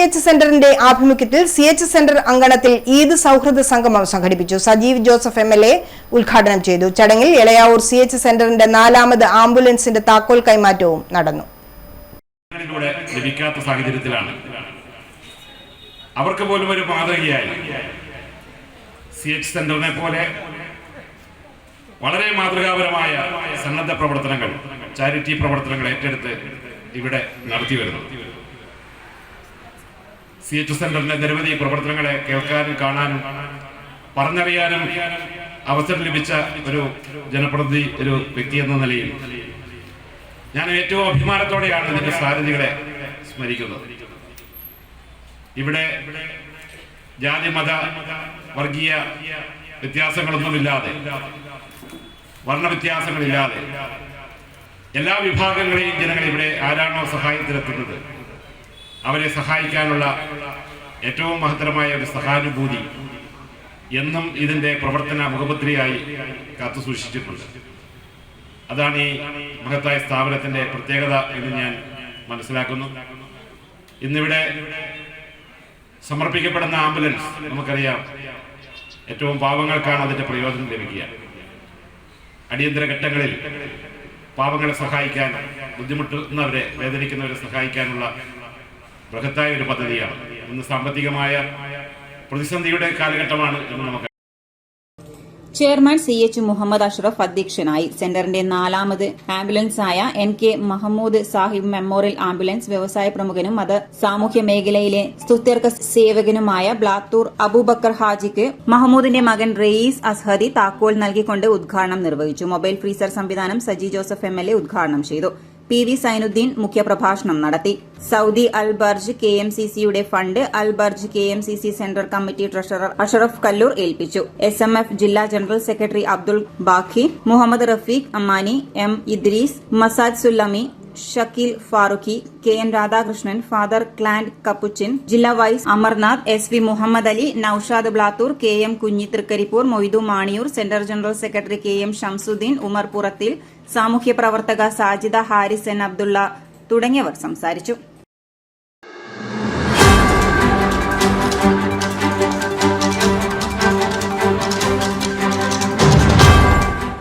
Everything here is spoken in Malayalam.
CH സെന്ററിന്റെ ആഭിമുഖ്യത്തിൽ CH സെന്റർ അങ്കണത്തിൽ ഈദ് സൗഹൃദ സംഗമം സംഘടിപ്പിച്ചു. സജീവ് ജോസഫ് MLA ഉദ്ഘാടനം ചെയ്തു. ചടങ്ങിൽ എളയാവൂർ CH സെന്ററിന്റെ 4ാമത് ആംബുലൻസിന്റെ താക്കോൽ കൈമാറ്റവും നടന്നു. ലഭിക്കാത്ത സാഹചര്യത്തിലാണ് അവർക്ക് പോലും ഒരു മാതൃകയായി CH സെന്ററിനെ പോലെ വളരെ മാതൃകാപരമായ സന്നദ്ധ പ്രവർത്തനങ്ങൾ, ചാരിറ്റി പ്രവർത്തനങ്ങൾ ഏറ്റെടുത്ത് ഇവിടെ നടത്തി വരുന്നു. CH സെന്ററിന്റെ നിരവധി പ്രവർത്തനങ്ങളെ കേൾക്കാനും കാണാനും പറഞ്ഞറിയാനും അവസരം ലഭിച്ച ഒരു ജനപ്രതിനിധി, ഒരു വ്യക്തി എന്ന നിലയിൽ ഞാൻ ഏറ്റവും അഭിമാനത്തോടെയാണ് ഇതിന്റെ സാരഥികളെ സ്മരിക്കുന്നത്. ഇവിടെ ജാതി മത വർഗീയ വ്യത്യാസങ്ങളൊന്നുമില്ലാതെ, വർണ്ണവ്യത്യാസങ്ങളില്ലാതെ എല്ലാ വിഭാഗങ്ങളെയും ജനങ്ങൾ ഇവിടെ ആരാണോ സഹായത്തിലെത്തുന്നത് അവരെ സഹായിക്കാനുള്ള ഏറ്റവും മഹത്തരമായ ഒരു സഹാനുഭൂതി എന്നും ഇതിന്റെ പ്രവർത്തന മുഖമുദ്രയായി കാത്തു സൂക്ഷിച്ചിട്ടുണ്ട്. അതാണ് ഈ മഹത്തായ സ്ഥാപനത്തിന്റെ പ്രത്യേകത എന്ന് ഞാൻ മനസ്സിലാക്കുന്നു. ഇന്നിവിടെ സമർപ്പിക്കപ്പെടുന്ന ആംബുലൻസ് നമുക്കറിയാം, ഏറ്റവും പാവങ്ങൾക്കാണ് അതിന്റെ പ്രയോജനം ലഭിക്കുക. അടിയന്തര ഘട്ടങ്ങളിൽ പാവങ്ങളെ സഹായിക്കാൻ, ബുദ്ധിമുട്ടുന്നവരെ, വേദനിക്കുന്നവരെ സഹായിക്കാനുള്ള ബൃഹത്തായ ഒരു പദ്ധതിയാണ്. ഇന്ന് സാമ്പത്തികമായ പ്രതിസന്ധിയുടെ കാലഘട്ടമാണ് എന്ന് നമുക്ക്. ചെയർമാൻ CH മുഹമ്മദ് അഷ്റഫ് അധ്യക്ഷനായി. സെന്ററിന്റെ 4ാമത് ആംബുലൻസായ NK Mahmood Sahib memorial ambulance വ്യവസായ പ്രമുഖനും സാമൂഹ്യ മേഖലയിലെ സ്തുത്യർക്ക സേവകനുമായ ബ്ലാത്തൂർ അബൂബക്കർ ഹാജിക്ക് മഹമ്മൂദിന്റെ മകൻ റയീസ് അസ്ഹദി താക്കോൽ നൽകിക്കൊണ്ട് ഉദ്ഘാടനം നിർവഹിച്ചു. മൊബൈൽ ഫ്രീസർ സംവിധാനം സജി ജോസഫ് MLA ഉദ്ഘാടനം ചെയ്തു. PV സൈനുദ്ദീൻ മുഖ്യപ്രഭാഷണം നടത്തി. സൌദി അൽ ബർജ് KMCCയുടെ fund Al Burj KMCC central committee treasurer Ashraf Kallur ഏൽപ്പിച്ചു. SMF ജില്ലാ general secretary Abdul Baqi, Muhammad Rafeeq Ammani, M Idris, Masad Sullami, Shakeel Farooqui, KN Radhakrishnan, father ക്ലാൻഡ് കപ്പുച്ചിൻ, ജില്ലാ vice Amarnath, SV Muhammad Ali, Naushad Blathur, KM Kunhi Thrikaripur, Moidu Maniyur, centre general secretary KM Shamsuddin, Umar Purathil, സാമൂഹ്യ പ്രവർത്തക സാജിദ ഹാരിസ് N അബ്ദുള്ള തുടങ്ങിയവർ സംസാരിച്ചു.